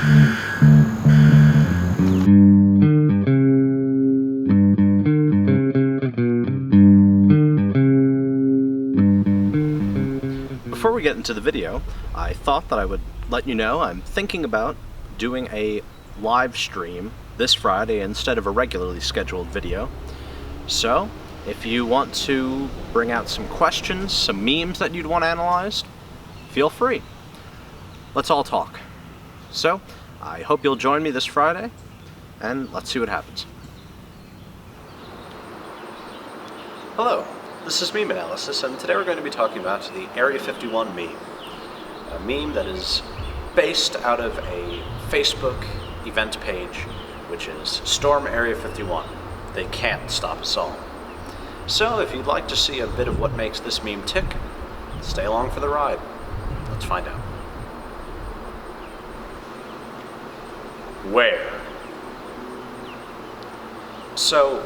Before we get into the video, I thought that I would let you know I'm thinking about doing a live stream this Friday instead of a regularly scheduled video. So, if you want to bring out some questions, some memes that you'd want analyzed, feel free. Let's all talk. So, I hope you'll join me this Friday, and let's see what happens. Hello, this is Meme Analysis, and today we're going to be talking about the Area 51 meme. A meme that is based out of a Facebook event page, which is Storm Area 51. They can't stop us all. So if you'd like to see a bit of what makes this meme tick, stay along for the ride. Let's find out. Where? So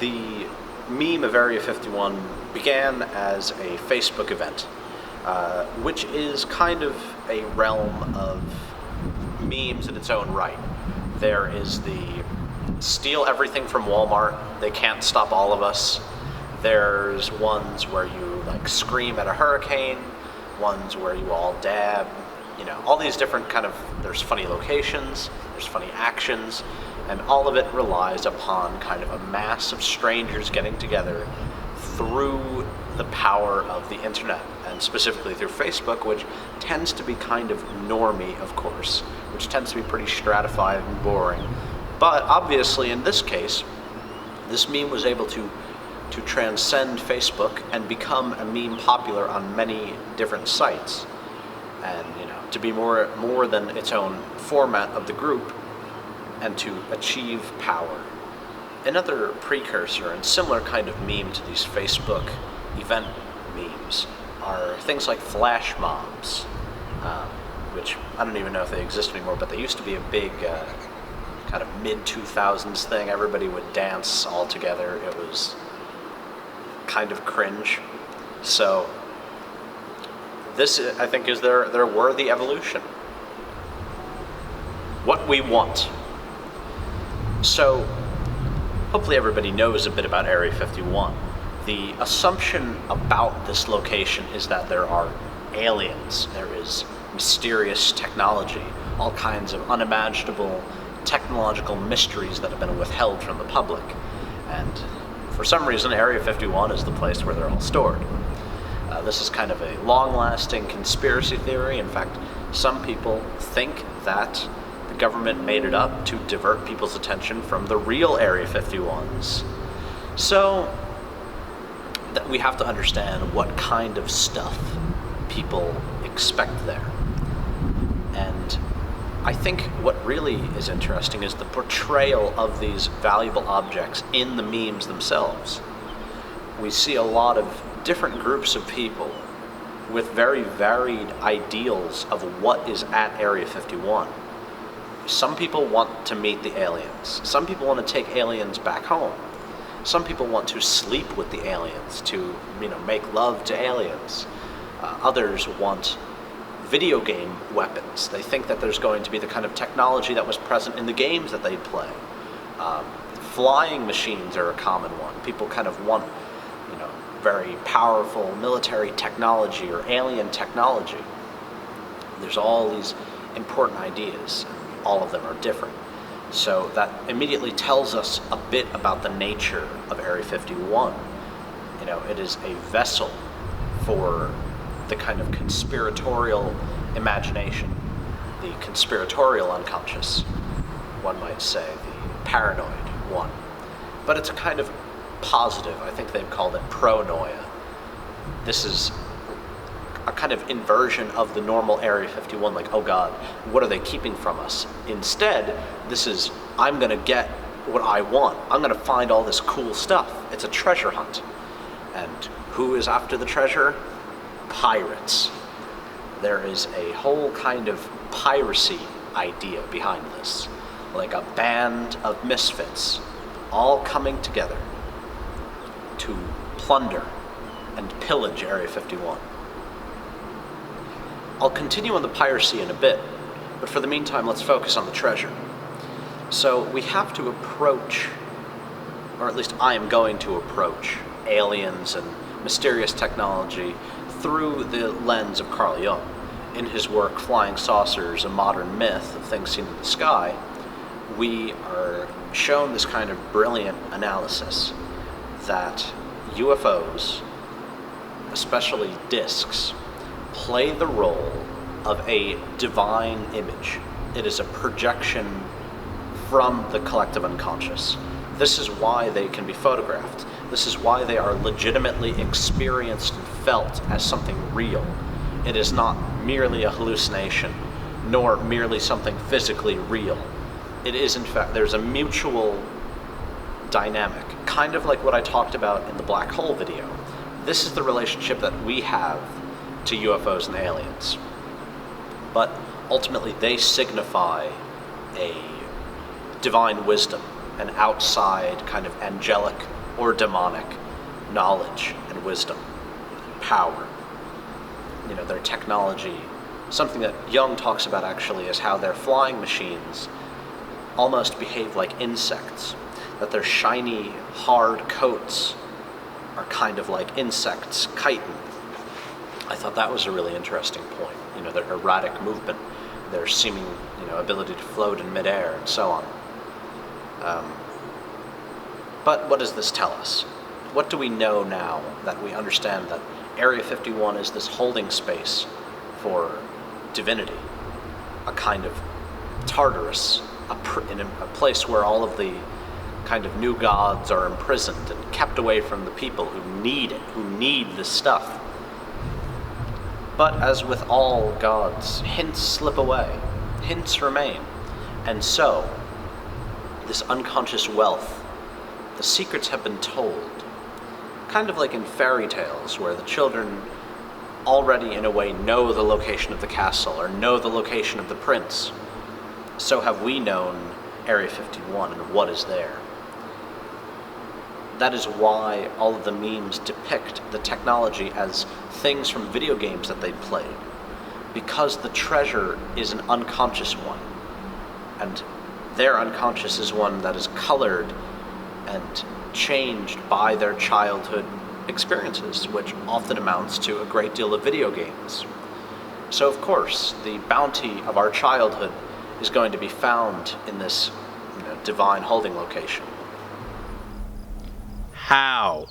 the meme of Area 51 began as a Facebook event, which is kind of a realm of memes in its own right. There is the steal everything from Walmart, they can't stop all of us. There's ones where you like scream at a hurricane, ones where you all dab, all these different there's funny locations, there's funny actions, and all of it relies upon kind of a mass of strangers getting together through the power of the internet, and specifically through Facebook, which tends to be kind of normie, of course, which tends to be pretty stratified and boring. But obviously in this case, this meme was able to transcend Facebook and become a meme popular on many different sites, and to be more than its own format of the group, and to achieve power. Another precursor and similar kind of meme to these Facebook event memes are things like flash mobs, which I don't even know if they exist anymore, but they used to be a big kind of mid-2000s thing. Everybody would dance all together. It was kind of cringe. So this, I think, is their worthy evolution. What we want. So hopefully everybody knows a bit about Area 51. The assumption about this location is that there are aliens. There is mysterious technology, all kinds of unimaginable technological mysteries that have been withheld from the public. And for some reason, Area 51 is the place where they're all stored. This is kind of a long-lasting conspiracy theory. In fact, some people think that the government made it up to divert people's attention from the real Area 51s. So that we have to understand what kind of stuff people expect there. And I think what really is interesting is the portrayal of these valuable objects in the memes themselves. We see a lot of different groups of people with very varied ideals of what is at Area 51. Some people want to meet the aliens. Some people want to take aliens back home. Some people want to sleep with the aliens, to make love to aliens. Others want video game weapons. They think that there's going to be the kind of technology that was present in the games that they play. Flying machines are a common one. People kind of want very powerful military technology or alien technology. There's all these important ideas. All of them are different. So that immediately tells us a bit about the nature of Area 51. It is a vessel for the kind of conspiratorial imagination, the conspiratorial unconscious, one might say, the paranoid one. But it's a kind of positive. I think they've called it pronoia. This is a kind of inversion of the normal Area 51, like, oh God, what are they keeping from us? Instead, this is, I'm gonna get what I want. I'm gonna find all this cool stuff. It's a treasure hunt. And who is after the treasure? Pirates. There is a whole kind of piracy idea behind this. Like a band of misfits all coming together to plunder and pillage Area 51. I'll continue on the piracy in a bit, But for the meantime, let's focus on the treasure. So we have to approach, or at least I am going to approach, aliens and mysterious technology through the lens of Carl Jung. In his work, Flying Saucers, A Modern Myth of Things Seen in the Sky, we are shown this kind of brilliant analysis that UFOs, especially discs, play the role of a divine image. It is a projection from the collective unconscious. This is why they can be photographed. This is why they are legitimately experienced and felt as something real. It is not merely a hallucination, nor merely something physically real. It is, in fact, there's a mutual dynamic, kind of like what I talked about in the black hole video. This is the relationship that we have to UFOs and aliens. But ultimately, they signify a divine wisdom, an outside kind of angelic or demonic knowledge and wisdom, power. You know, their technology, something that Jung talks about actually is how their flying machines almost behave like insects, that their shiny, hard coats are kind of like insects chitin. I thought that was a really interesting point. You know, their erratic movement, their seeming, ability to float in midair, and so on. But what does this tell us? What do we know now that we understand that Area 51 is this holding space for divinity, a kind of Tartarus, in a place where all of the kind of new gods are imprisoned and kept away from the people who need it, who need this stuff. But as with all gods, hints slip away, hints remain. And so, this unconscious wealth, the secrets have been told, kind of like in fairy tales where the children already in a way know the location of the castle or know the location of the prince. So have we known Area 51 and what is there. That is why all of the memes depict the technology as things from video games that they played, because the treasure is an unconscious one, and their unconscious is one that is colored and changed by their childhood experiences, which often amounts to a great deal of video games. So of course, the bounty of our childhood is going to be found in this divine holding location. How?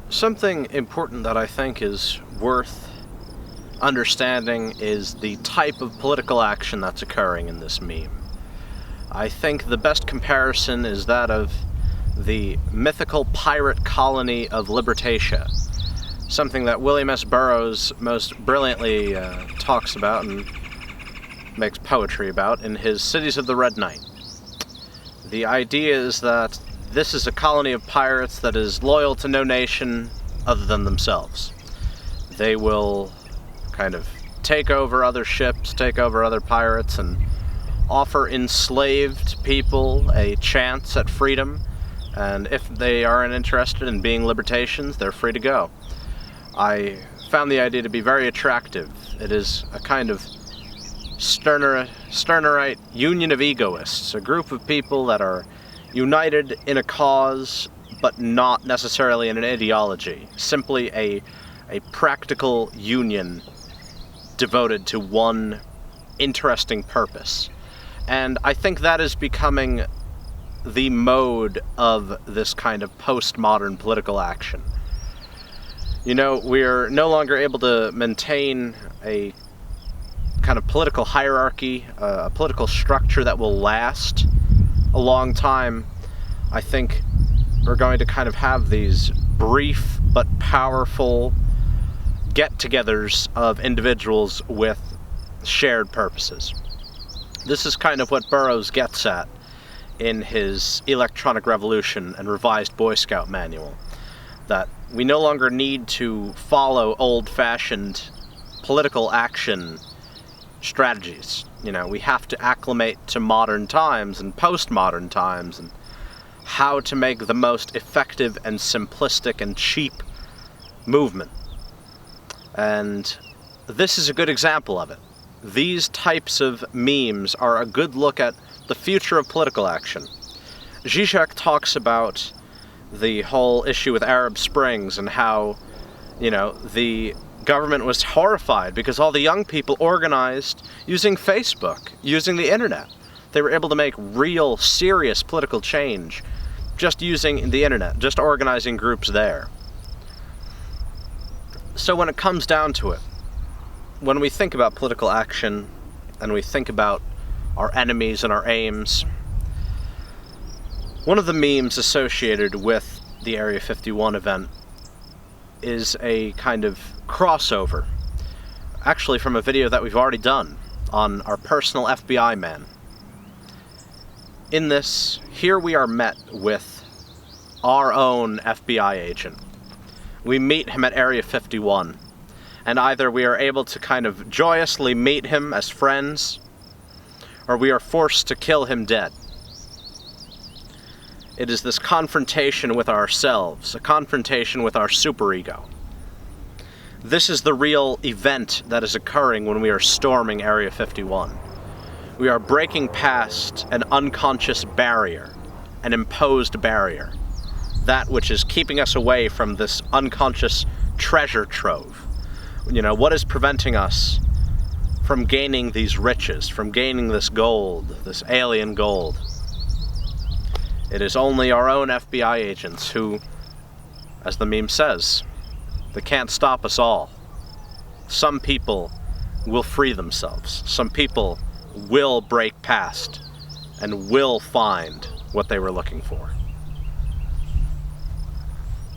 Something important that I think is worth understanding is the type of political action that's occurring in this meme. I think the best comparison is that of the mythical pirate colony of Libertatia, something that William S. Burroughs most brilliantly talks about and makes poetry about in his Cities of the Red Knight. The idea is that this is a colony of pirates that is loyal to no nation other than themselves. They will kind of take over other ships, take over other pirates, and offer enslaved people a chance at freedom, and if they aren't interested in being libertarians, they're free to go. I found the idea to be very attractive. It is a kind of Stirnerite union of egoists, a group of people that are united in a cause, but not necessarily in an ideology, simply a practical union devoted to one interesting purpose. And I think that is becoming the mode of this kind of postmodern political action. We're no longer able to maintain a kind of political hierarchy, a political structure that will last a long time. I think we're going to kind of have these brief but powerful get-togethers of individuals with shared purposes. This is kind of what Burroughs gets at in his Electronic Revolution and Revised Boy Scout Manual, that we no longer need to follow old-fashioned political action strategies. We have to acclimate to modern times and postmodern times and how to make the most effective and simplistic and cheap movement. And this is a good example of it. these types of memes are a good look at the future of political action. Zizek talks about the whole issue with Arab Springs and how, the government was horrified because all the young people organized using Facebook, using the internet. They were able to make real, serious political change just using the internet, just organizing groups there. So when it comes down to it, when we think about political action and we think about our enemies and our aims, one of the memes associated with the Area 51 event is a kind of crossover, actually from a video that we've already done on our personal FBI man. In this, here we are met with our own FBI agent. We meet him at Area 51, and either we are able to kind of joyously meet him as friends, or we are forced to kill him dead. It is this confrontation with ourselves, a confrontation with our superego. This is the real event that is occurring when we are storming Area 51. We are breaking past an unconscious barrier, an imposed barrier, that which is keeping us away from this unconscious treasure trove. What is preventing us from gaining these riches, from gaining this gold, this alien gold? It is only our own FBI agents who, as the meme says, they can't stop us all. Some people will free themselves. Some people will break past and will find what they were looking for.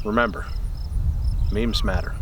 Remember, memes matter.